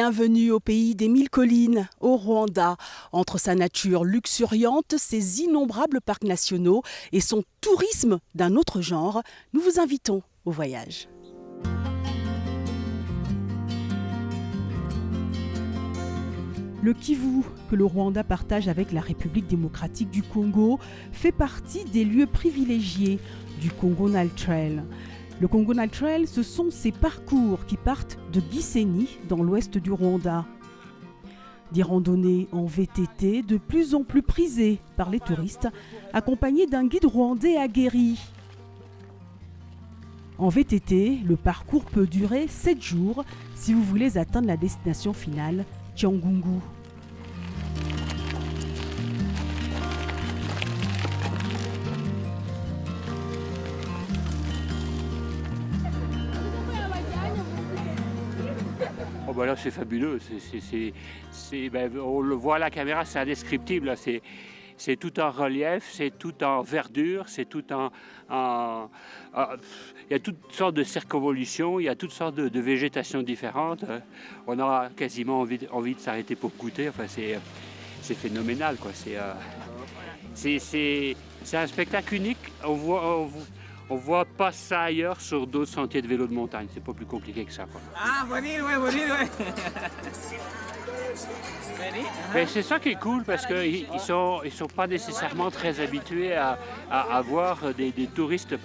Bienvenue au pays des 1000 collines, au Rwanda. Entre sa nature luxuriante, ses innombrables parcs nationaux et son tourisme d'un autre genre, nous vous invitons au voyage. Le Kivu, que le Rwanda partage avec la République démocratique du Congo, fait partie des lieux privilégiés du Congo Nile Trail. Le Congo Nile Trail, ce sont ces parcours qui partent de Gisenyi, dans l'ouest du Rwanda. Des randonnées en VTT de plus en plus prisées par les touristes, accompagnés d'un guide rwandais aguerri. En VTT, le parcours peut durer 7 jours si vous voulez atteindre la destination finale, Cyangungu. Oh bah là c'est fabuleux, on le voit à la caméra, c'est indescriptible, c'est tout en relief, c'est tout en verdure, c'est tout il y a toutes sortes de circonvolutions, il y a toutes sortes de végétations différentes. On aura quasiment envie de s'arrêter pour goûter, enfin c'est phénoménal quoi. C'est un spectacle unique, on voit pas ça ailleurs sur d'autres sentiers de vélo de montagne, c'est pas plus compliqué que ça quoi. Ah, bonne île, ouais. Mais c'est ça qui est cool parce qu'ils sont pas nécessairement très habitués à voir des touristes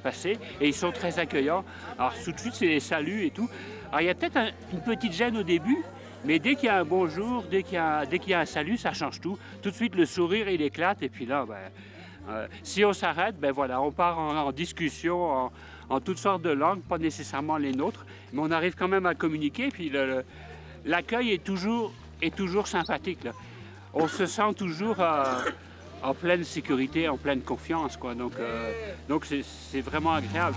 passer et ils sont très accueillants. Alors tout de suite c'est les saluts et tout. Alors il y a peut-être une petite gêne au début, mais dès qu'il y a un bonjour, dès qu'il y a un salut, ça change tout. Tout de suite le sourire il éclate et puis là si on s'arrête, on part en discussion en toutes sortes de langues, pas nécessairement les nôtres, mais on arrive quand même à communiquer. Puis l'accueil est toujours sympathique. Là. On se sent toujours en pleine sécurité, en pleine confiance, quoi. Donc c'est vraiment agréable.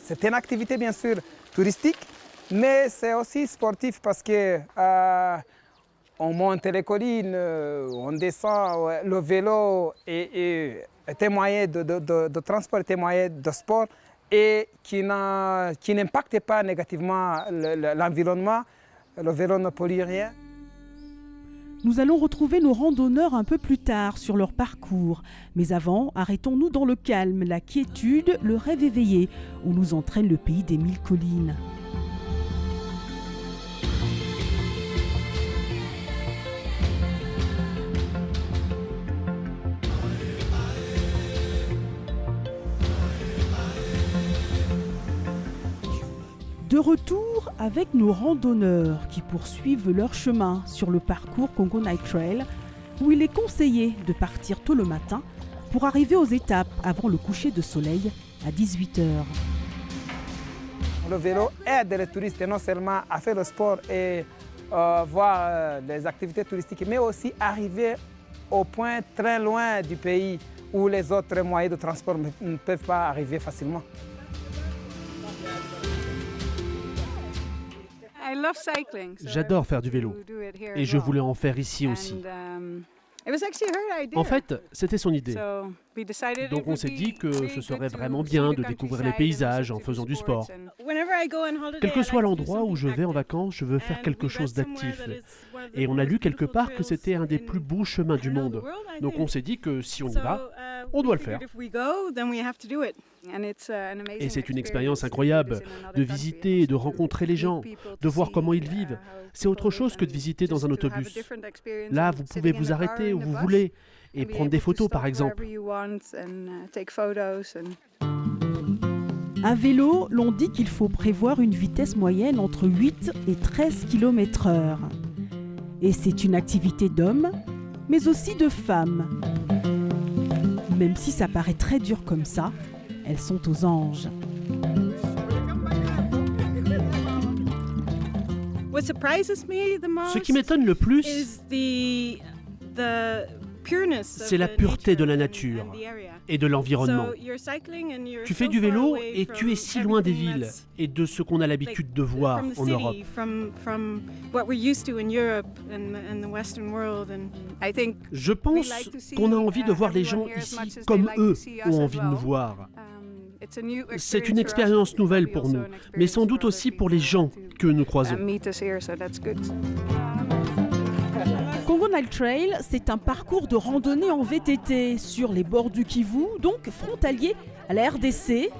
C'est une activité bien sûr touristique, mais c'est aussi sportif parce que on monte les collines, on descend, le vélo est un moyen de transport, est un moyen de sport et qui n'impacte pas négativement l'environnement. Le vélo ne pollue rien. Nous allons retrouver nos randonneurs un peu plus tard sur leur parcours. Mais avant, arrêtons-nous dans le calme, la quiétude, le rêve éveillé, où nous entraîne le pays des 1000 collines. De retour avec nos randonneurs qui poursuivent leur chemin sur le parcours Congo Nile Trail, où il est conseillé de partir tôt le matin pour arriver aux étapes avant le coucher de soleil à 18 h. Le vélo aide les touristes non seulement à faire le sport et voir les activités touristiques, mais aussi arriver au point très loin du pays où les autres moyens de transport ne peuvent pas arriver facilement. J'adore faire du vélo et je voulais en faire ici aussi. En fait, c'était son idée. Donc on s'est dit que ce serait vraiment bien de découvrir les paysages en faisant du sport. Quel que soit l'endroit où je vais en vacances, je veux faire quelque chose d'actif. Et on a lu quelque part que c'était un des plus beaux chemins du monde. Donc on s'est dit que si on y va, on doit le faire. Et c'est une expérience incroyable de visiter et de rencontrer les gens, de voir comment ils vivent. C'est autre chose que de visiter dans un autobus. Là, vous pouvez vous arrêter où vous voulez et prendre des photos, par exemple. À vélo, l'on dit qu'il faut prévoir une vitesse moyenne entre 8 et 13 km/h. Et c'est une activité d'hommes, mais aussi de femmes. Même si ça paraît très dur comme ça, elles sont aux anges. Ce qui m'étonne le plus, c'est la pureté de la nature et de l'environnement. Tu fais du vélo et tu es si loin des villes et de ce qu'on a l'habitude de voir en Europe. Je pense qu'on a envie de voir les gens ici comme eux ont envie de nous voir. C'est une expérience nouvelle pour nous, mais sans doute aussi pour les gens que nous croisons. Congo Nile Trail, c'est un parcours de randonnée en VTT sur les bords du Kivu, donc frontalier à la RDC.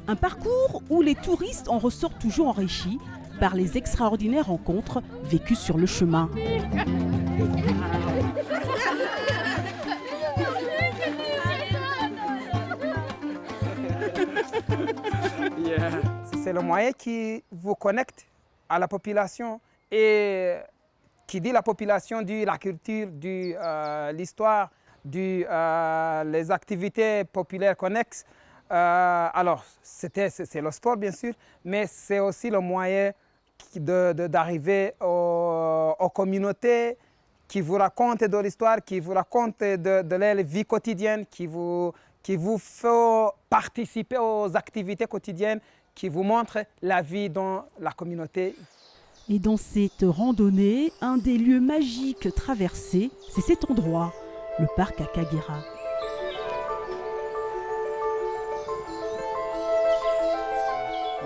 Un parcours où les touristes en ressortent toujours enrichis par les extraordinaires rencontres vécues sur le chemin. C'est le moyen qui vous connecte à la population et qui dit la population dit la culture, dit l'histoire, dit les activités populaires connexes. Alors, c'est le sport bien sûr, mais c'est aussi le moyen d'arriver aux communautés qui vous racontent de l'histoire, qui vous racontent de leur vie quotidienne, qui vous fait participer aux activités quotidiennes, qui vous montrent la vie dans la communauté. Et dans cette randonnée, un des lieux magiques traversés, c'est cet endroit, le parc à Kagera.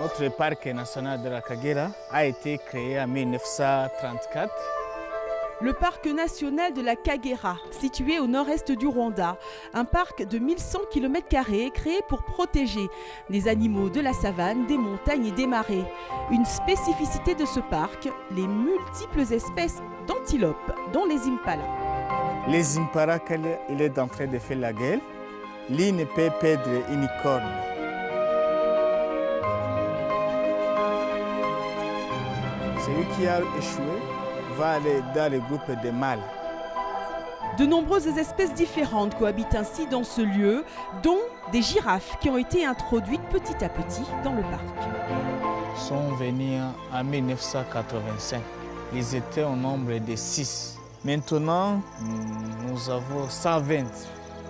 Notre parc national de la Kagera a été créé en 1934. Le parc national de la Kagera, situé au nord-est du Rwanda, un parc de 1100 km² créé pour protéger les animaux de la savane, des montagnes et des marais. Une spécificité de ce parc, les multiples espèces d'antilopes, dont les impalas. Les impalas, il est en train de faire la guerre, lui ne peut perdre une corne. Celui qui a échoué va aller dans le groupe des mâles. De nombreuses espèces différentes cohabitent ainsi dans ce lieu, dont des girafes qui ont été introduites petit à petit dans le parc. Ils sont venus en 1985. Ils étaient au nombre de 6. Maintenant, nous avons 120,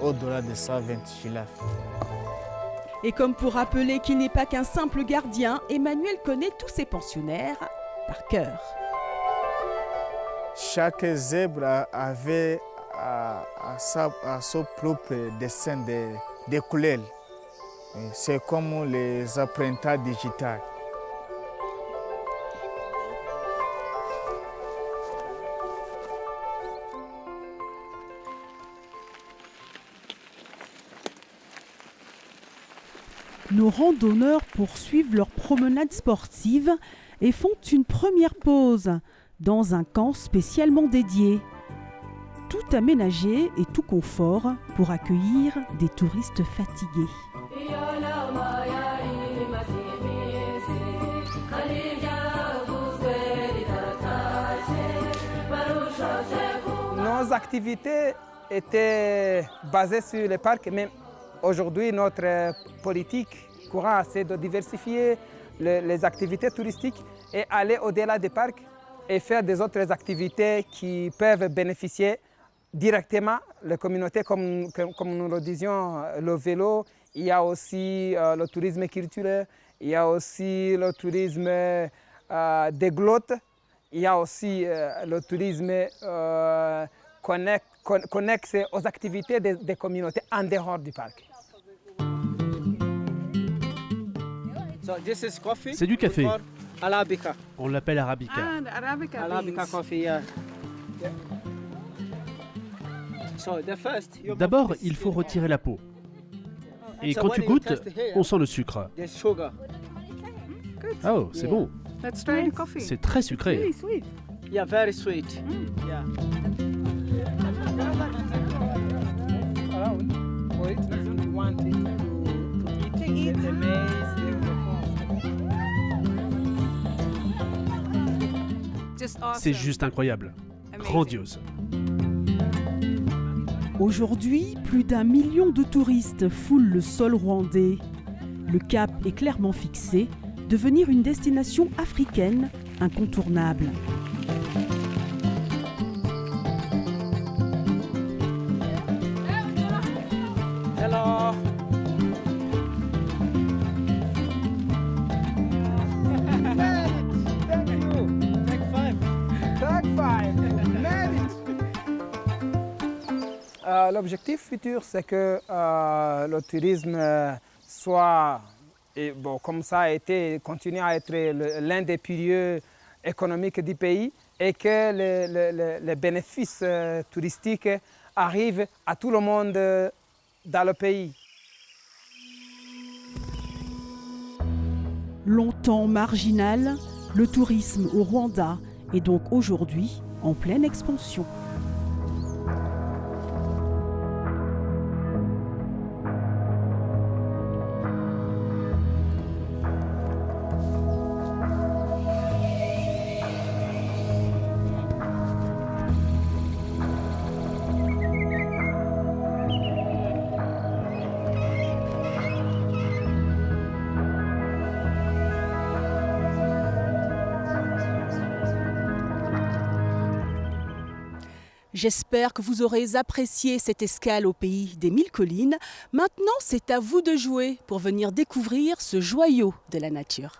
au-delà de 120 girafes. Et comme pour rappeler qu'il n'est pas qu'un simple gardien, Emmanuel connaît tous ses pensionnaires par cœur. Chaque zèbre avait son propre dessin de couleurs. C'est comme les empreintes digitales. Nos randonneurs poursuivent leur promenade sportive et font une première pause dans un camp spécialement dédié. Tout aménagé et tout confort pour accueillir des touristes fatigués. Nos activités étaient basées sur les parcs, mais aujourd'hui notre politique courante c'est de diversifier les activités touristiques et aller au-delà des parcs et faire des autres activités qui peuvent bénéficier directement les communautés, comme nous le disions, le vélo. Il y a aussi le tourisme culturel, il y a aussi le tourisme des glottes, il y a aussi le tourisme connexe aux activités des communautés en dehors du parc. C'est du café. Arabica. On l'appelle Arabica. Arabica coffee, yeah. D'abord, il faut retirer la peau. Et quand tu goûtes, on sent le sucre. Oh, c'est bon. C'est très sucré. Yeah, very sweet. Yeah. C'est juste incroyable. Grandiose. Aujourd'hui, plus d'1 million de touristes foulent le sol rwandais. Le cap est clairement fixé, devenir une destination africaine incontournable. Hello. L'objectif futur, c'est que le tourisme soit, et bon, comme ça a été, continue à être l'un des piliers économiques du pays et que les bénéfices touristiques arrivent à tout le monde dans le pays. Longtemps marginal, le tourisme au Rwanda est donc aujourd'hui en pleine expansion. J'espère que vous aurez apprécié cette escale au pays des 1000 collines. Maintenant, c'est à vous de jouer pour venir découvrir ce joyau de la nature.